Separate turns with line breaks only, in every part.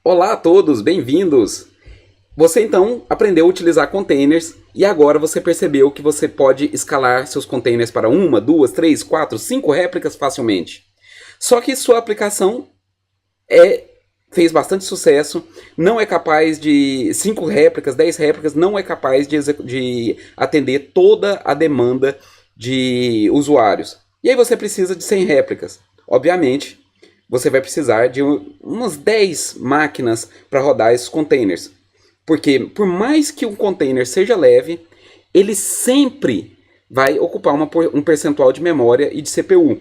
Olá a todos, bem-vindos! Você então aprendeu a utilizar containers e agora você percebeu que você pode escalar seus containers para uma, duas, três, quatro, cinco réplicas facilmente. Só que sua aplicação fez bastante sucesso, não é capaz de 5 réplicas, 10 réplicas, não é capaz de atender toda a demanda de usuários. E aí você precisa de 100 réplicas. Obviamente, você vai precisar de umas 10 máquinas para rodar esses containers. Porque por mais que um container seja leve, ele sempre vai ocupar um percentual de memória e de CPU.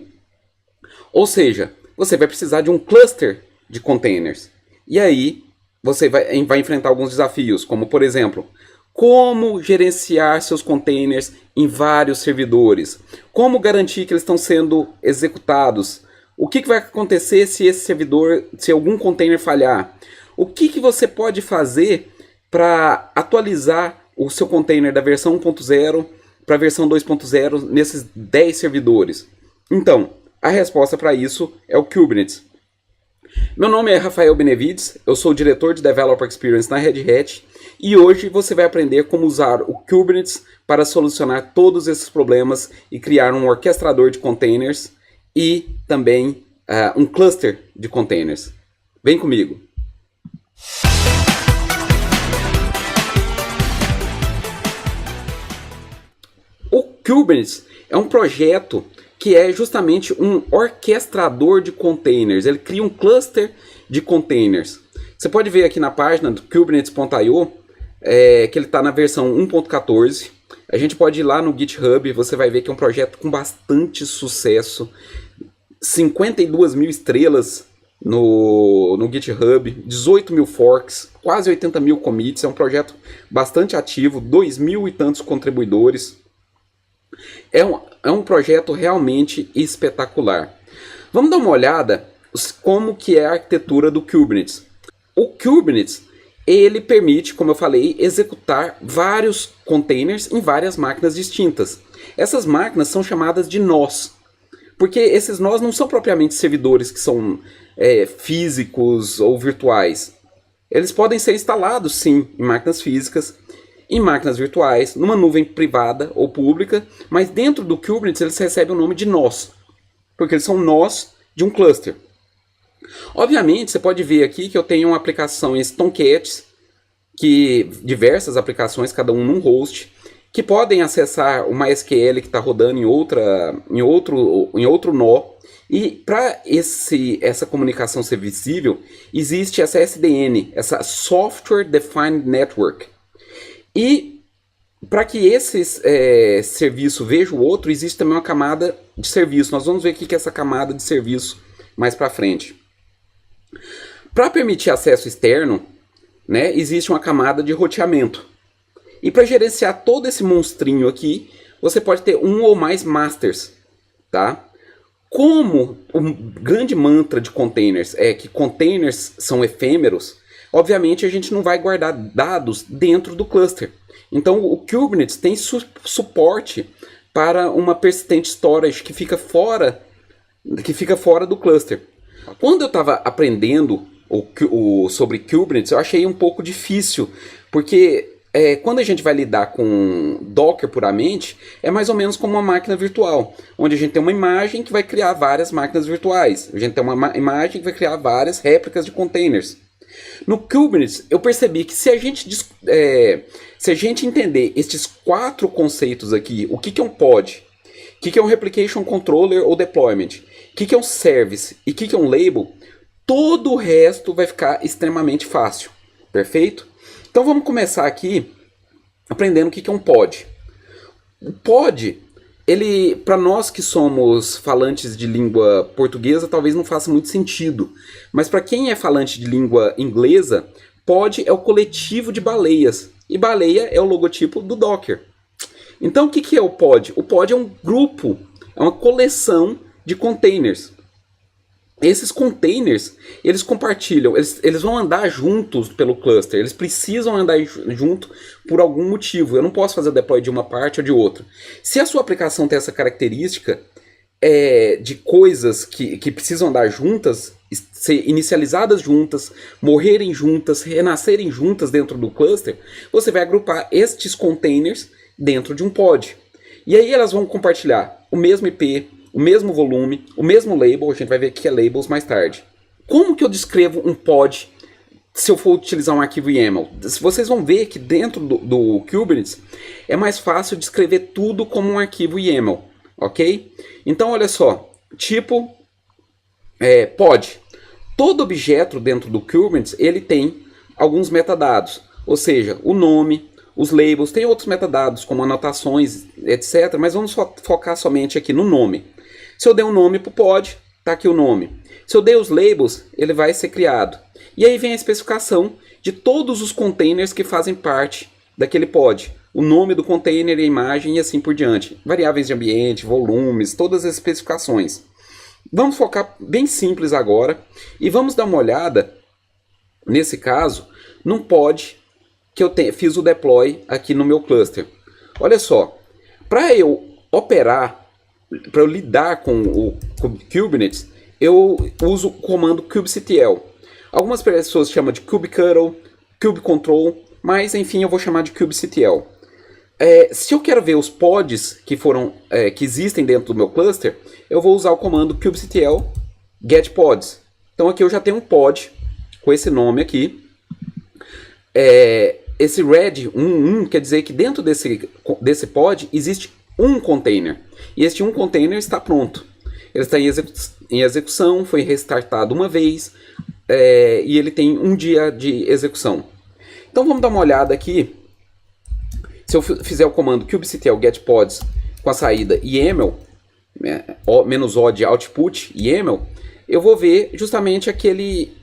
Ou seja, você vai precisar de um cluster de containers. E aí você vai enfrentar alguns desafios, como por exemplo, como gerenciar seus containers em vários servidores? Como garantir que eles estão sendo executados? O que vai acontecer se esse servidor, se algum container falhar? O que você pode fazer para atualizar o seu container da versão 1.0 para a versão 2.0 nesses 10 servidores? Então, a resposta para isso é o Kubernetes. Meu nome é Rafael Benevides, eu sou o diretor de Developer Experience na Red Hat e hoje você vai aprender como usar o Kubernetes para solucionar todos esses problemas e criar um orquestrador de containers e também um cluster de containers. Vem comigo! O Kubernetes é um projeto que é justamente um orquestrador de containers. Ele cria um cluster de containers. Você pode ver aqui na página do kubernetes.io que ele está na versão 1.14. A gente pode ir lá no GitHub, você vai ver que é um projeto com bastante sucesso. 52 mil estrelas no GitHub, 18 mil forks, quase 80 mil commits. É um projeto bastante ativo, 2 mil e tantos contribuidores. É um projeto realmente espetacular. Vamos dar uma olhada como que é a arquitetura do Kubernetes. O Kubernetes, ele permite, como eu falei, executar vários containers em várias máquinas distintas. Essas máquinas são chamadas de nós, porque esses nós não são propriamente servidores que são físicos ou virtuais. Eles podem ser instalados, sim, em máquinas físicas, em máquinas virtuais, numa nuvem privada ou pública, mas dentro do Kubernetes eles recebem o nome de nós, porque eles são nós de um cluster. Obviamente, você pode ver aqui que eu tenho uma aplicação em Tomcat, diversas aplicações, cada um num host, que podem acessar o MySQL que está rodando em outro nó. E para essa comunicação ser visível, existe essa SDN, essa Software Defined Network. E para que esse serviço veja o outro, existe também uma camada de serviço. Nós vamos ver o que é essa camada de serviço mais para frente. Para permitir acesso externo, né, existe uma camada de roteamento. E para gerenciar todo esse monstrinho aqui, você pode ter um ou mais masters. Tá? Como o grande mantra de containers é que containers são efêmeros, obviamente a gente não vai guardar dados dentro do cluster. Então o Kubernetes tem suporte para uma persistent storage que fica fora do cluster. Quando eu estava aprendendo sobre Kubernetes, eu achei um pouco difícil, porque quando a gente vai lidar com Docker puramente, é mais ou menos como uma máquina virtual, onde a gente tem uma imagem que vai criar várias máquinas virtuais, a gente tem uma imagem que vai criar várias réplicas de containers. No Kubernetes, eu percebi que se a gente entender estes 4 conceitos aqui, o que é um pod, o que é um Replication Controller ou Deployment, o que é um Service e o que é um Label, todo o resto vai ficar extremamente fácil. Perfeito? Então vamos começar aqui aprendendo o que é um pod. O pod, para nós que somos falantes de língua portuguesa, talvez não faça muito sentido. Mas para quem é falante de língua inglesa, pod é o coletivo de baleias. E baleia é o logotipo do Docker. Então o que é o pod? O pod é um grupo, é uma coleção de containers. Esses containers, eles compartilham, eles vão andar juntos pelo cluster, eles precisam andar junto por algum motivo. Eu não posso fazer deploy de uma parte ou de outra. Se a sua aplicação tem essa característica, de coisas que precisam andar juntas, ser inicializadas juntas, morrerem juntas, renascerem juntas dentro do cluster, você vai agrupar estes containers dentro de um pod. E aí elas vão compartilhar o mesmo IP, o mesmo volume, o mesmo label, a gente vai ver que é labels mais tarde. Como que eu descrevo um pod se eu for utilizar um arquivo YAML? Vocês vão ver que dentro do Kubernetes é mais fácil descrever tudo como um arquivo YAML, ok? Então olha só, tipo pod. Todo objeto dentro do Kubernetes ele tem alguns metadados, ou seja, o nome, os labels, tem outros metadados como anotações, etc. Mas vamos focar somente aqui no nome. Se eu der um nome para o pod, está aqui o nome. Se eu der os labels, ele vai ser criado. E aí vem a especificação de todos os containers que fazem parte daquele pod. O nome do container, a imagem e assim por diante. Variáveis de ambiente, volumes, todas as especificações. Vamos focar bem simples agora e vamos dar uma olhada, nesse caso, num pod que eu fiz o deploy aqui no meu cluster. Olha só, para eu operar, para eu lidar com o Kubernetes, eu uso o comando kubectl. Algumas pessoas chamam de kubectl, kubecontrol, mas enfim eu vou chamar de kubectl. Se eu quero ver os pods que existem dentro do meu cluster, eu vou usar o comando kubectl getPods. Então aqui eu já tenho um pod com esse nome aqui. Esse red 11 quer dizer que dentro desse pod existe um container. E este um container está pronto. Ele está em execução, foi restartado uma vez e ele tem um dia de execução. Então vamos dar uma olhada aqui. Se eu fizer o comando kubectl getPods com a saída YAML, -o de output YAML, eu vou ver justamente aquele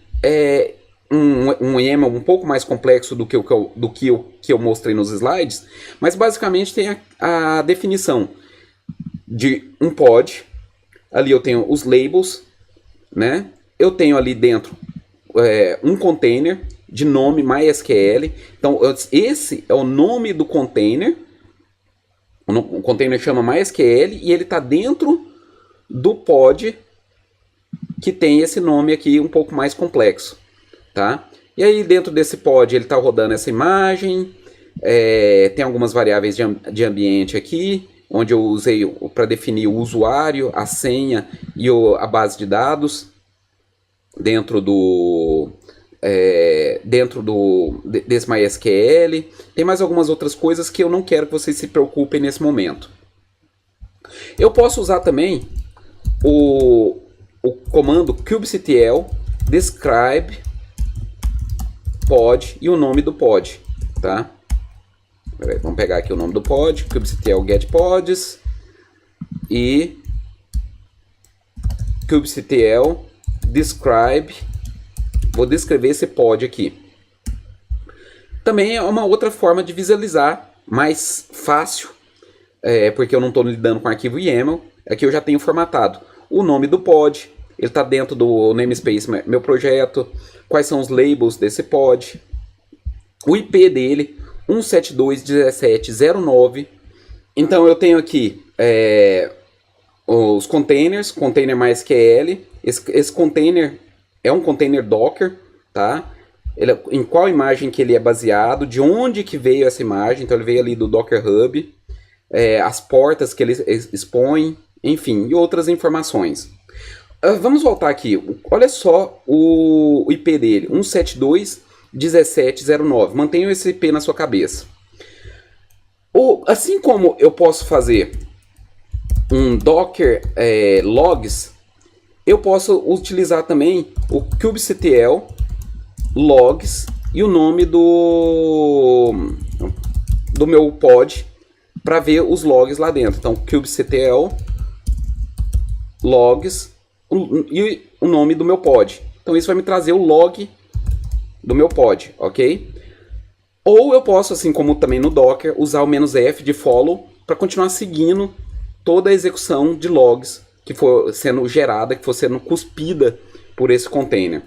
um YAML um pouco mais complexo do que eu mostrei nos slides, mas basicamente tem a definição de um pod. Ali eu tenho os labels, né? Eu tenho ali dentro um container de nome MySQL. Então esse é o nome do container. O container chama MySQL e ele está dentro do pod que tem esse nome aqui um pouco mais complexo, tá? E aí dentro desse pod ele está rodando essa imagem, tem algumas variáveis de ambiente aqui, onde eu usei para definir o usuário, a senha e a base de dados dentro desse MySQL. Tem mais algumas outras coisas que eu não quero que vocês se preocupem nesse momento. Eu posso usar também o comando kubectl describe pod e o nome do pod, tá? Peraí, vamos pegar aqui o nome do pod, kubectl getPods e kubectl describe. Vou descrever esse pod aqui. Também é uma outra forma de visualizar, mais fácil, porque eu não estou lidando com arquivo YAML. Aqui eu já tenho formatado o nome do pod, ele está dentro do namespace meu projeto, quais são os labels desse pod, o IP dele, 172.17.09. Então eu tenho aqui os containers, container MySQL. Esse container é um container Docker, tá? Em qual imagem que ele é baseado, de onde que veio essa imagem. Então ele veio ali do Docker Hub, as portas que ele expõe, enfim, e outras informações. Vamos voltar aqui. Olha só o IP dele, 172.17.09. Mantenham esse IP na sua cabeça. Assim como eu posso fazer um Docker logs, eu posso utilizar também o kubectl logs e o nome do meu pod para ver os logs lá dentro. Então, kubectl logs e o nome do meu pod. Então, isso vai me trazer o log do meu pod, ok? Ou eu posso, assim como também no Docker, usar o "-f" de follow para continuar seguindo toda a execução de logs que for sendo gerada, que for sendo cuspida por esse container.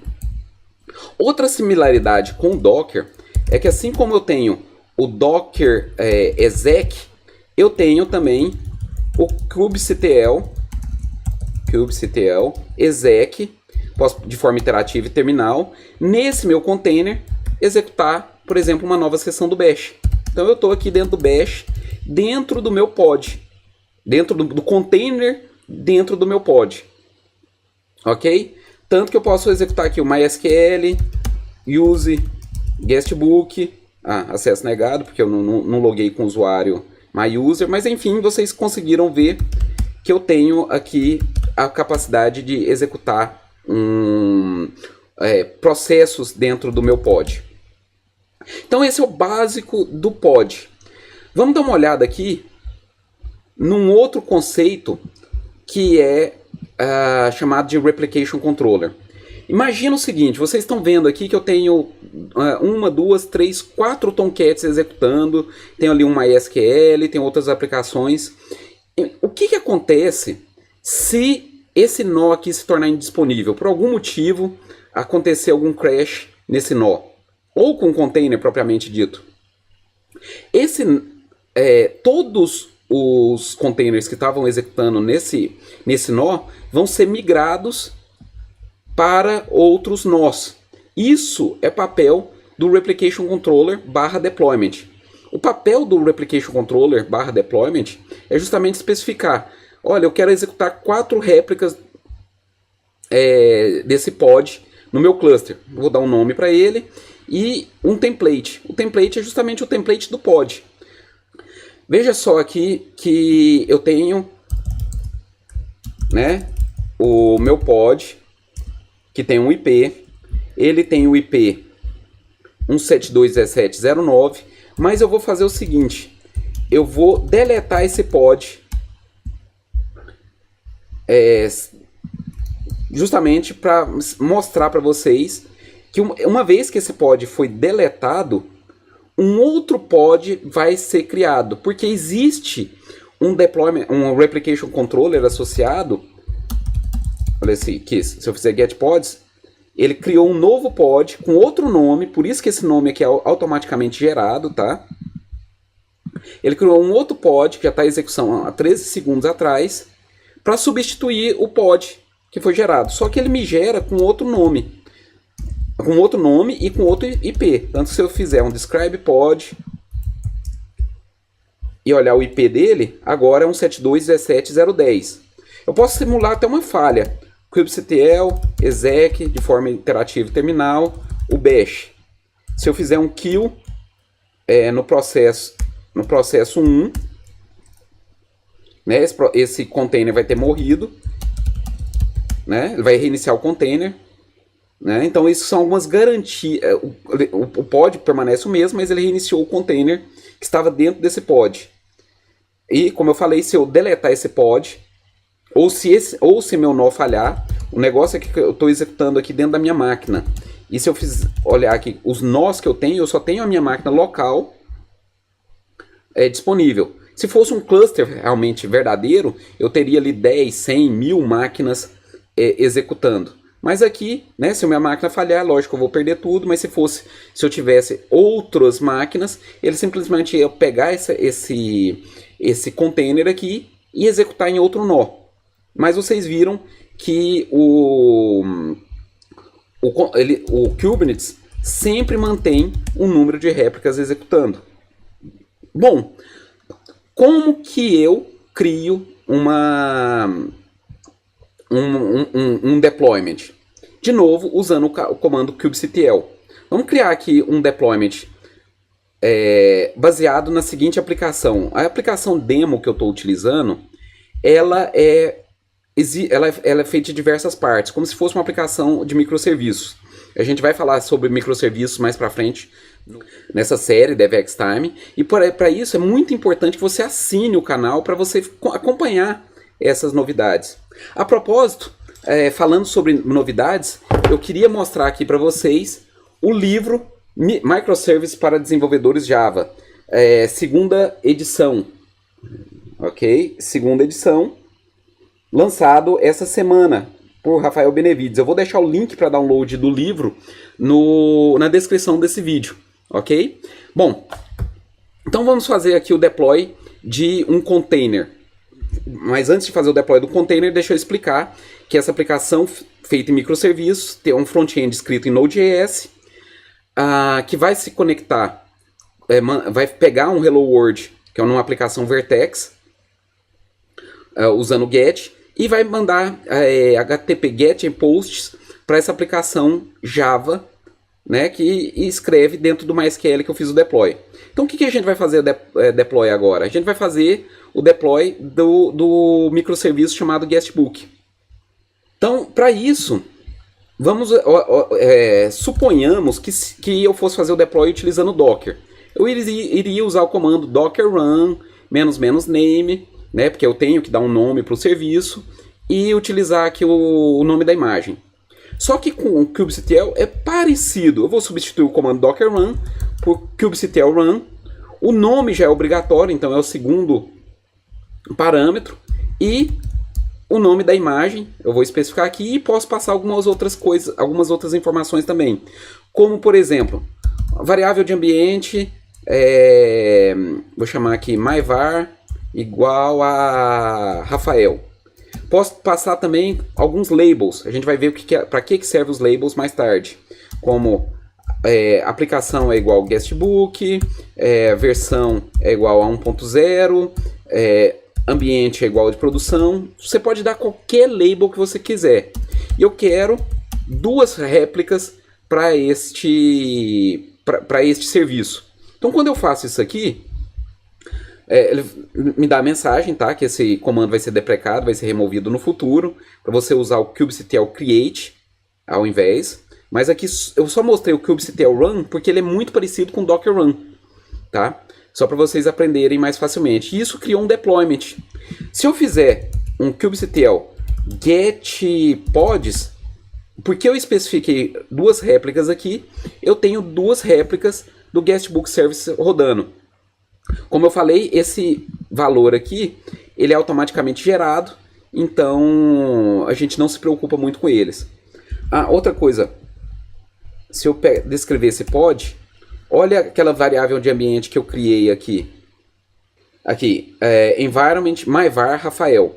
Outra similaridade com o Docker é que, assim como eu tenho o Docker exec, eu tenho também o kubectl kubectl exec, posso de forma interativa e terminal, nesse meu container, executar, por exemplo, uma nova seção do bash. Então eu estou aqui dentro do bash, dentro do meu pod, dentro do container, dentro do meu pod. Ok? Tanto que eu posso executar aqui o MySQL, use guestbook, acesso negado, porque eu não loguei com o usuário myuser, mas enfim, vocês conseguiram ver que eu tenho aqui a capacidade de executar processos dentro do meu pod. Então esse é o básico do pod. Vamos dar uma olhada aqui num outro conceito que é chamado de Replication Controller. Imagina o seguinte, vocês estão vendo aqui que eu tenho 1, 2, 3, 4 Tomcats executando, tenho ali um MySQL, tem outras aplicações. O que acontece se esse nó aqui se tornar indisponível? Por algum motivo acontecer algum crash nesse nó, ou com o container propriamente dito. Todos os containers que estavam executando nesse nó vão ser migrados para outros nós. Isso é papel do Replication Controller /deployment. O papel do Replication Controller /deployment é justamente especificar, olha, eu quero executar 4 réplicas desse pod no meu cluster. Vou dar um nome para ele e um template. O template é justamente o template do pod. Veja só aqui que eu tenho, o meu pod, que tem um IP, ele tem o IP 172.17.09, mas eu vou fazer o seguinte, eu vou deletar esse pod, justamente para mostrar para vocês que uma vez que esse pod foi deletado, um outro pod vai ser criado, porque existe um Replication Controller associado. Olha aqui, se eu fizer get pods, ele criou um novo pod com outro nome, por isso que esse nome aqui é automaticamente gerado, tá? Ele criou um outro pod que já está em execução há 13 segundos atrás, para substituir o pod que foi gerado. Só que ele me gera com outro nome. Com outro nome e com outro IP. Tanto que se eu fizer um describe pod e olhar o IP dele, agora é 172.17.010. Eu posso simular até uma falha. kubectl, exec, de forma interativa e terminal, o bash. Se eu fizer um kill no processo 1, esse container vai ter morrido, ele vai reiniciar o container. Então isso são algumas garantias. O pod permanece o mesmo, mas ele reiniciou o container que estava dentro desse pod. E como eu falei, se eu deletar esse pod, ou se meu nó falhar, o negócio é que eu estou executando aqui dentro da minha máquina. E se eu olhar aqui os nós que eu só tenho a minha máquina local disponível. Se fosse um cluster realmente verdadeiro, eu teria ali 10, 100, 1000 máquinas executando. Mas aqui, se a minha máquina falhar, lógico, eu vou perder tudo, mas se eu tivesse outras máquinas, ele simplesmente ia pegar esse container aqui e executar em outro nó. Mas vocês viram que o Kubernetes sempre mantém um número de réplicas executando. Bom, como que eu crio um deployment? De novo, usando o comando kubectl. Vamos criar aqui um deployment baseado na seguinte aplicação. A aplicação demo que eu estou utilizando, ela é feita de diversas partes, como se fosse uma aplicação de microserviços. A gente vai falar sobre microserviços mais para frente nessa série DevX Time. E para isso é muito importante que você assine o canal para você acompanhar essas novidades. A propósito, falando sobre novidades, eu queria mostrar aqui para vocês o livro Microservices para Desenvolvedores Java, segunda edição. Ok? Segunda edição, lançado essa semana por Rafael Benevides. Eu vou deixar o link para download do livro na descrição desse vídeo. Ok? Bom, então vamos fazer aqui o deploy de um container. Mas antes de fazer o deploy do container, deixa eu explicar que essa aplicação feita em microserviços tem um front-end escrito em Node.js, que vai se conectar, vai pegar um Hello World, que é uma aplicação Vertex, usando GET, e vai mandar HTTP GET e POSTs para essa aplicação Java, né, que escreve dentro do MySQL que eu fiz o deploy. Então o que a gente vai fazer deploy agora? A gente vai fazer o deploy do microserviço chamado Guestbook. Então, para isso, suponhamos que eu fosse fazer o deploy utilizando Docker. Eu iria usar o comando docker run --name, né, porque eu tenho que dar um nome para o serviço, e utilizar aqui o nome da imagem. Só que com o kubectl é parecido. Eu vou substituir o comando docker run por kubectl run. O nome já é obrigatório, então é o segundo parâmetro. E o nome da imagem eu vou especificar aqui, e posso passar algumas outras coisas, algumas outras informações também. Como, por exemplo, variável de ambiente, vou chamar aqui myvar igual a Rafael. Posso passar também alguns labels. A gente vai ver para que servem os labels mais tarde. Como aplicação é igual guestbook, versão é igual a 1.0, ambiente é igual de produção. Você pode dar qualquer label que você quiser. E eu quero duas réplicas para este serviço. Então, quando eu faço isso aqui, ele me dá a mensagem, tá? Que esse comando vai ser deprecado, vai ser removido no futuro, para você usar o kubectl create ao invés. Mas aqui eu só mostrei o kubectl run porque ele é muito parecido com o docker run, tá? Só para vocês aprenderem mais facilmente. E isso criou um deployment. Se eu fizer um kubectl get pods, porque eu especifiquei duas réplicas aqui, eu tenho duas réplicas do Guestbook Service rodando. Como eu falei, esse valor aqui, ele é automaticamente gerado, então a gente não se preocupa muito com eles. Outra coisa, se eu descrever esse pod, olha aquela variável de ambiente que eu criei aqui. Environment myvar Rafael.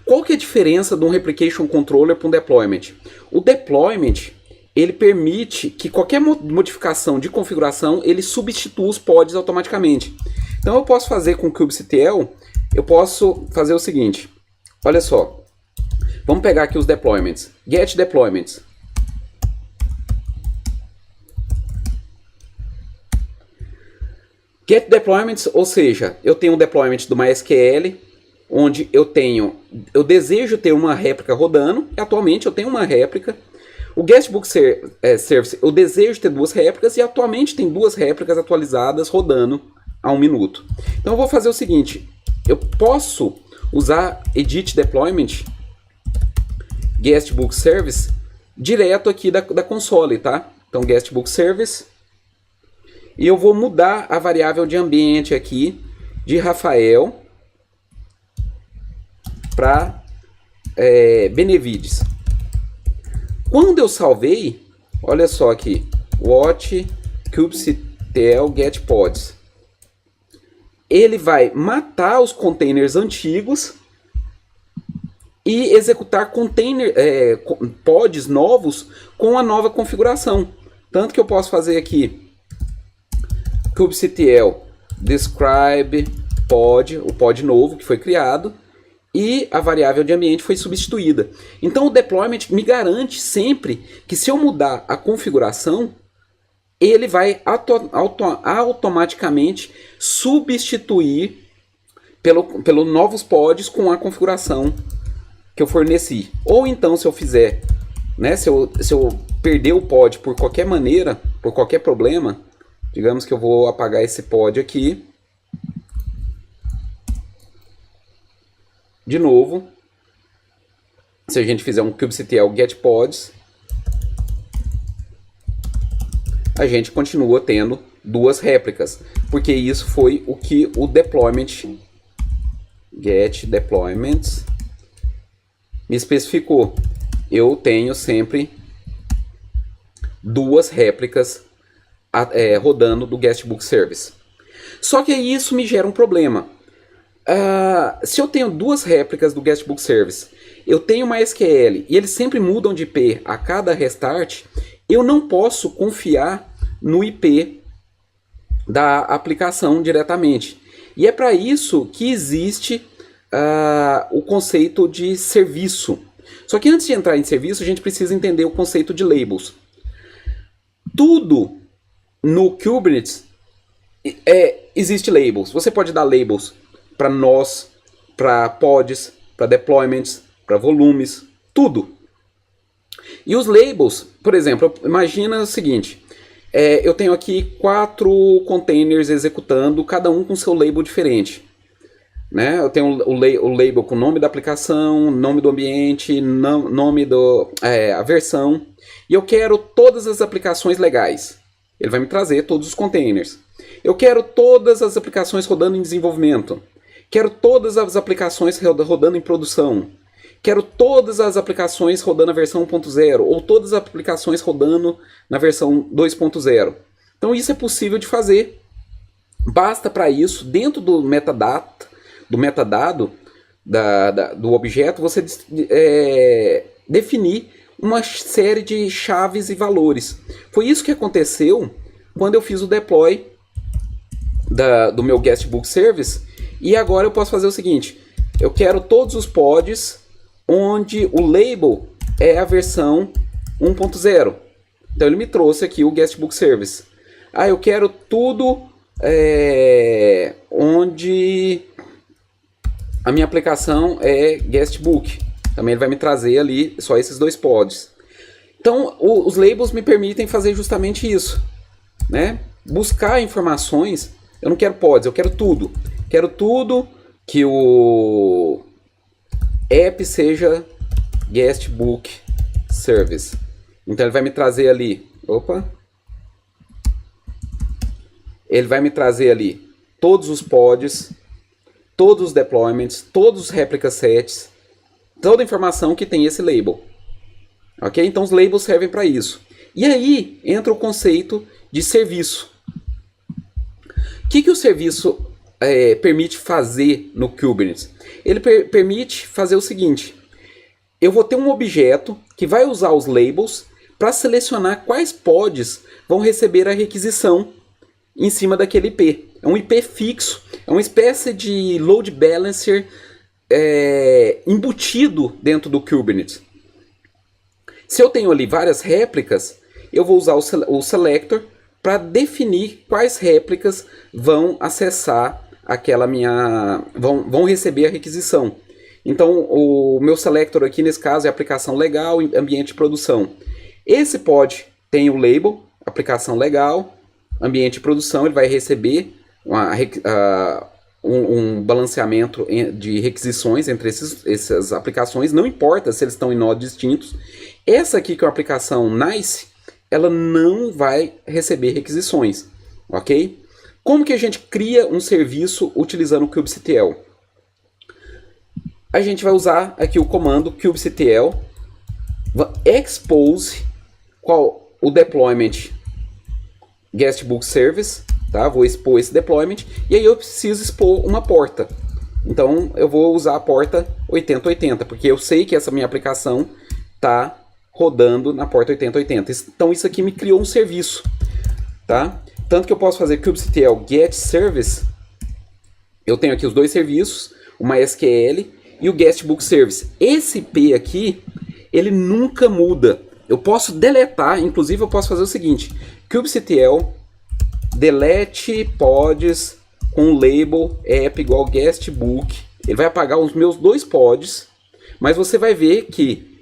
Qual que é a diferença de um replication controller para um deployment? O deployment, ele permite que qualquer modificação de configuração, ele substitua os pods automaticamente. Então eu posso fazer com o kubectl, eu posso fazer o seguinte. Olha só. Vamos pegar aqui os deployments. Get deployments. Get deployments, ou seja, eu tenho um deployment do MySQL, onde eu desejo ter uma réplica rodando, e atualmente eu tenho uma réplica. O Guestbook Service, eu desejo ter duas réplicas, e atualmente tem duas réplicas atualizadas rodando a 1 minuto. Então eu vou fazer o seguinte, eu posso usar Edit Deployment Guestbook Service direto aqui da console, tá? Então Guestbook Service, e eu vou mudar a variável de ambiente aqui de Rafael para Benevides. Quando eu salvei, olha só aqui, watch kubectl get pods. Ele vai matar os containers antigos e executar pods novos com a nova configuração. Tanto que eu posso fazer aqui kubectl describe pod, o pod novo que foi criado, e a variável de ambiente foi substituída. Então o deployment me garante sempre que se eu mudar a configuração, ele vai automaticamente substituir pelo novos pods com a configuração que eu forneci. Ou então, se eu fizer, né, se eu perder o pod por qualquer maneira, por qualquer problema, digamos que eu vou apagar esse pod aqui, de novo, se a gente fizer um kubectl get pods, a gente continua tendo duas réplicas, porque isso foi o que o deployment get deployments me especificou. Eu tenho sempre duas réplicas rodando do Guestbook Service. Só que isso me gera um problema. Se eu tenho duas réplicas do Guestbook Service, eu tenho uma SQL e eles sempre mudam de IP a cada restart, eu não posso confiar no IP da aplicação diretamente. E é para isso que existe o conceito de serviço. Só que antes de entrar em serviço, a gente precisa entender o conceito de labels. Tudo no Kubernetes existe labels. Você pode dar labels para nós, para pods, para deployments, para volumes, tudo. E os labels, por exemplo, imagina o seguinte, eu tenho aqui 4 containers executando, cada um com seu label diferente. Né? Eu tenho o label com o nome da aplicação, nome do ambiente, nome a versão, e eu quero todas as aplicações legais. Ele vai me trazer todos os containers. Eu quero todas as aplicações rodando em desenvolvimento. Quero todas as aplicações rodando em produção. Quero todas as aplicações rodando a versão 1.0 ou todas as aplicações rodando na versão 2.0. Então isso é possível de fazer. Basta para isso, dentro do metadado do objeto, você definir uma série de chaves e valores. Foi isso que aconteceu quando eu fiz o deploy do meu Guestbook Service. E agora eu posso fazer o seguinte: eu quero todos os pods onde o label é a versão 1.0. Então ele me trouxe aqui o Guestbook Service. Eu quero tudo onde a minha aplicação é Guestbook. Também ele vai me trazer ali só esses 2 pods. Então os labels me permitem fazer justamente isso, né? Buscar informações. Eu não quero pods, eu quero tudo. Quero tudo que o app seja Guestbook Service. Então ele vai me trazer ali, ele vai me trazer ali todos os pods, todos os deployments, todos os replica sets, toda a informação que tem esse label. Ok? Então os labels servem para isso. E aí entra o conceito de serviço. O que o serviço permite fazer no Kubernetes? Ele permite fazer o seguinte: eu vou ter um objeto que vai usar os labels para selecionar quais pods vão receber a requisição em cima daquele IP. É um IP fixo, é uma espécie de load balancer embutido dentro do Kubernetes. Se eu tenho ali várias réplicas, eu vou usar o selector para definir quais réplicas vão acessar vão receber a requisição. Então o meu selector aqui nesse caso é aplicação legal e ambiente de produção. Esse pod tem o label, aplicação legal, ambiente de produção, ele vai receber um balanceamento de requisições entre essas aplicações, não importa se eles estão em nodos distintos. Essa aqui que é uma aplicação nice, ela não vai receber requisições, ok? Como que a gente cria um serviço utilizando o kubectl? A gente vai usar aqui o comando kubectl expose o deployment Guestbook Service, tá? Vou expor esse deployment e aí eu preciso expor uma porta. Então eu vou usar a porta 8080, porque eu sei que essa minha aplicação está rodando na porta 8080. Então isso aqui me criou um serviço, tá? Tanto que eu posso fazer kubectl get service. Eu tenho aqui os 2 serviços, o MySQL e o Guestbook Service. Esse IP aqui, ele nunca muda. Eu posso deletar, inclusive eu posso fazer o seguinte: kubectl delete pods com label app igual guestbook. Ele vai apagar os meus 2 pods, mas você vai ver que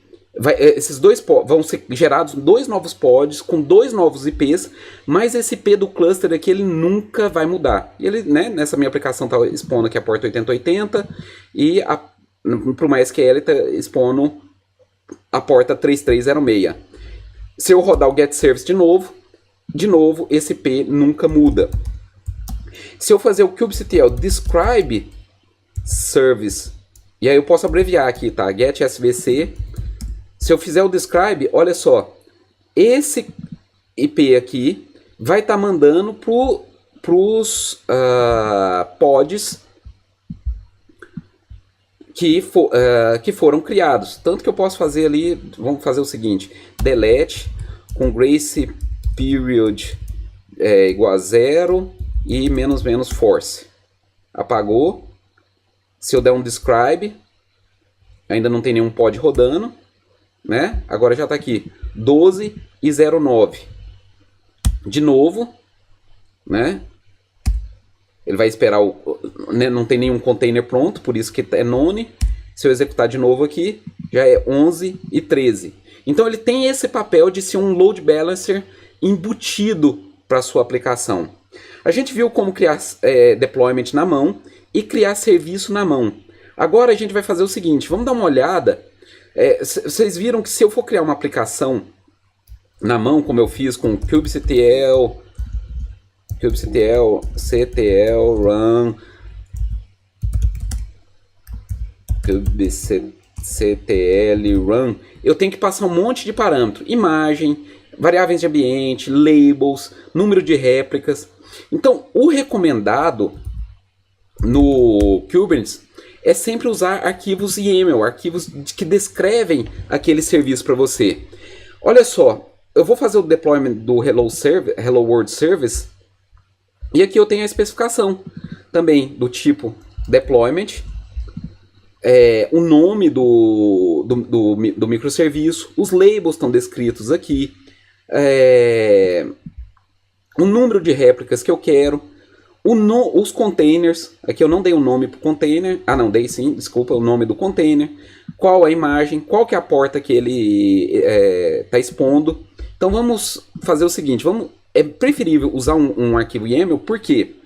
esses 2 pods vão ser gerados 2 novos pods com 2 novos IPs, mas esse IP do cluster aqui ele nunca vai mudar. Ele, né, nessa minha aplicação está expondo aqui a porta 8080 e para o MySQL está expondo a porta 3306. Se eu rodar o get service de novo esse IP nunca muda. Se eu fazer o kubectl describe service, e aí eu posso abreviar aqui, tá? Get svc. Se eu fizer o describe, olha só, esse IP aqui vai estar mandando para os pods que foram criados. Tanto que eu posso fazer ali, vamos fazer o seguinte, delete com grace period igual a 0 e menos force. Apagou. Se eu der um describe, ainda não tem nenhum pod rodando, né? Agora já está aqui 12 e 09. De novo, né? Ele vai esperar né? Não tem nenhum container pronto, por isso que é none. Se eu executar de novo aqui, já é 11 e 13. Então ele tem esse papel de ser um load balancer embutido para sua aplicação. A gente viu como criar deployment na mão e criar serviço na mão. Agora a gente vai fazer o seguinte, vamos dar uma olhada. Vocês viram que se eu for criar uma aplicação na mão, como eu fiz com kubectl, ctl, run, kubectl, run, eu tenho que passar um monte de parâmetro, imagem, variáveis de ambiente, labels, número de réplicas. Então, o recomendado no Kubernetes é sempre usar arquivos YAML, arquivos que descrevem aquele serviço para você. Olha só, eu vou fazer o deployment do Hello World Service, e aqui eu tenho a especificação também do tipo deployment, o nome do microserviço, os labels estão descritos aqui, o número de réplicas que eu quero, os containers, aqui eu não dei um nome para o container, não, dei sim, desculpa, o nome do container, qual a imagem, qual que é a porta que ele está expondo. Então vamos fazer o seguinte, é preferível usar um arquivo YAML, por quê?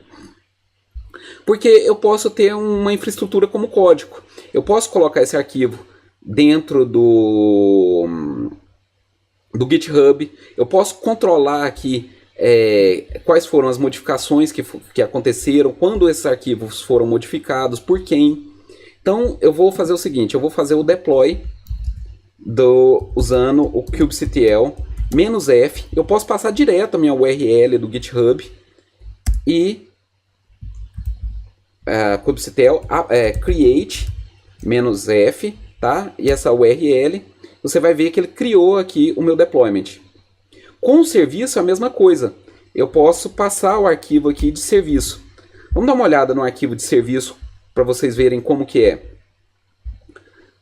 Porque eu posso ter uma infraestrutura como código. Eu posso colocar esse arquivo dentro do GitHub, eu posso controlar aqui quais foram as modificações que aconteceram, quando esses arquivos foram modificados, por quem. Então eu vou fazer o seguinte, eu vou fazer o deploy usando o kubectl -f, eu posso passar direto a minha URL do GitHub e kubectl create -f, tá? E essa URL, você vai ver que ele criou aqui o meu deployment. Com o serviço é a mesma coisa. Eu posso passar o arquivo aqui de serviço. Vamos dar uma olhada no arquivo de serviço para vocês verem como que é.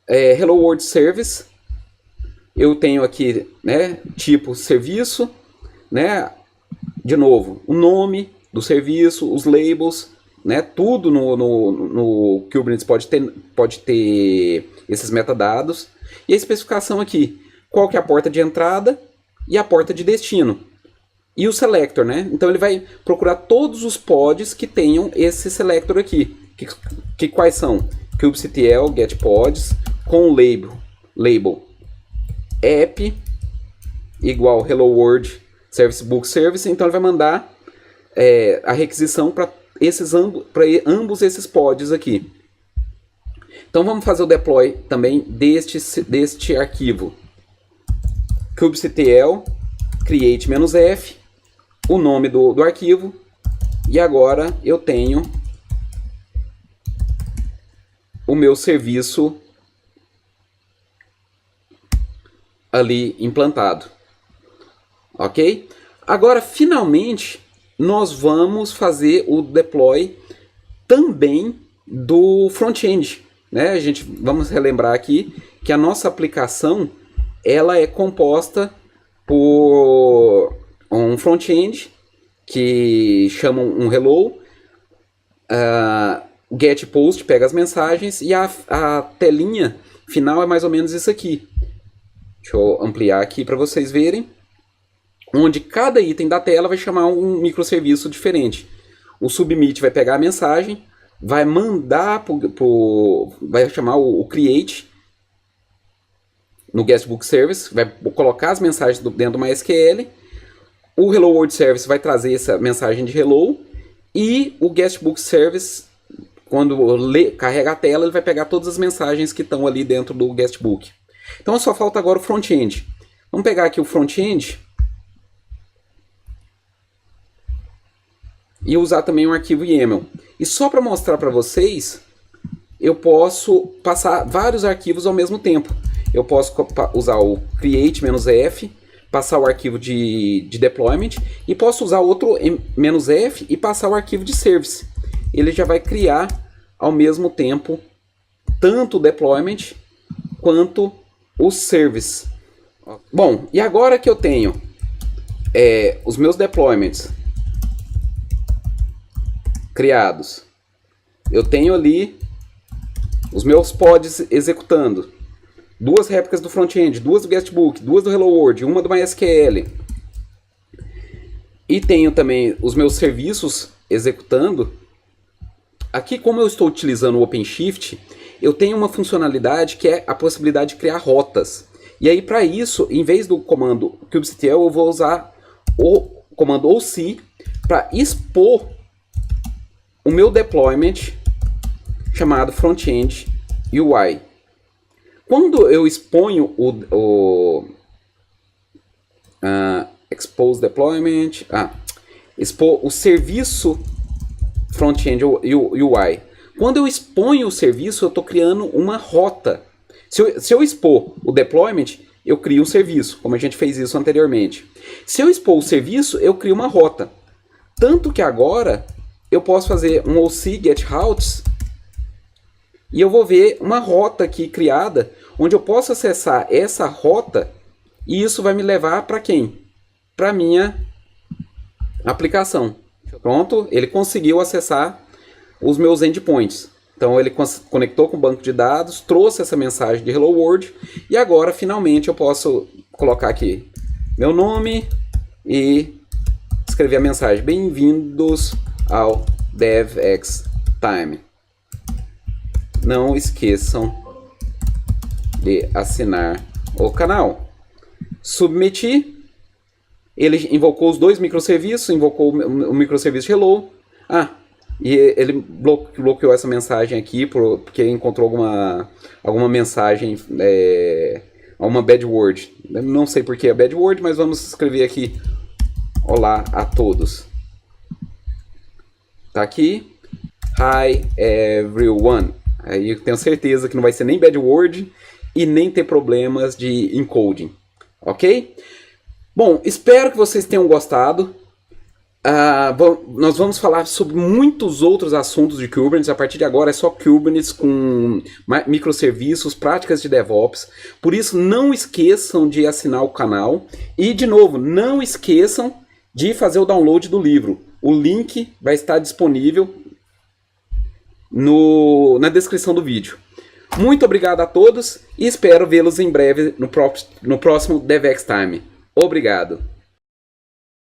Hello World Service. Eu tenho aqui, né, tipo serviço, né? De novo, o nome do serviço, os labels, né? Tudo no Kubernetes pode ter esses metadados. E a especificação aqui, qual que é a porta de entrada e a porta de destino. E o selector, né? Então ele vai procurar todos os pods que tenham esse selector aqui. Que quais são? kubectl get pods com label app igual hello world service book service. Então ele vai mandar a requisição para ambos esses pods aqui. Então vamos fazer o deploy também deste arquivo. kubectl create -f, o nome do arquivo, e agora eu tenho o meu serviço ali implantado. Ok? Agora, finalmente, nós vamos fazer o deploy também do front-end. Né? Vamos relembrar aqui que a nossa aplicação ela é composta por um front-end que chama um hello, get post pega as mensagens e a telinha final é mais ou menos isso aqui. Deixa eu ampliar aqui para vocês verem, onde cada item da tela vai chamar um microserviço diferente. O submit vai pegar a mensagem, vai mandar vai chamar o create no guestbook service, vai colocar as mensagens dentro do MySQL. O Hello World Service vai trazer essa mensagem de hello, e o guestbook service, quando carrega a tela, ele vai pegar todas as mensagens que estão ali dentro do guestbook. Então só falta agora o front-end. Vamos pegar aqui o front-end e usar também um arquivo YAML. E só para mostrar para vocês eu posso passar vários arquivos ao mesmo tempo. Eu posso usar o create-f, passar o arquivo de deployment, e posso usar outro "-f" e passar o arquivo de service. Ele já vai criar ao mesmo tempo tanto o deployment quanto o service. Bom, e agora que eu tenho os meus deployments criados, eu tenho ali os meus pods executando, 2 réplicas do front-end, 2 do guestbook, 2 do Hello World, uma do MySQL, e tenho também os meus serviços executando. Aqui, como eu estou utilizando o OpenShift, eu tenho uma funcionalidade que é a possibilidade de criar rotas. E aí, para isso, em vez do comando kubectl, eu vou usar o comando OC para expor o meu deployment chamado front-end UI. Quando eu exponho expose deployment, expor o serviço front-end UI. Quando eu exponho o serviço, eu estou criando uma rota. Se eu expor o deployment, eu crio um serviço, como a gente fez isso anteriormente. Se eu expor o serviço, eu crio uma rota. Tanto que agora eu posso fazer um OC get routes e eu vou ver uma rota aqui criada, onde eu posso acessar essa rota, e isso vai me levar para quem? Para minha aplicação. Pronto, ele conseguiu acessar os meus endpoints. Então ele conectou com o banco de dados, trouxe essa mensagem de Hello World, e agora finalmente eu posso colocar aqui meu nome e escrever a mensagem: bem-vindos ao DevXTime. Não esqueçam de assinar o canal. Submeti. Ele invocou os 2 microserviços, invocou o microserviço Hello. E ele bloqueou essa mensagem aqui porque encontrou alguma mensagem, uma bad word. Não sei por que é bad word, mas vamos escrever aqui: olá a todos. Tá aqui. Hi everyone. Aí eu tenho certeza que não vai ser nem bad word e nem ter problemas de encoding. Ok? Bom, espero que vocês tenham gostado. Nós vamos falar sobre muitos outros assuntos de Kubernetes. A partir de agora é só Kubernetes com microserviços, práticas de DevOps. Por isso, não esqueçam de assinar o canal. E, de novo, não esqueçam de fazer o download do livro. O link vai estar disponível na descrição do vídeo. Muito obrigado a todos e espero vê-los em breve no próximo DevXTime. Obrigado.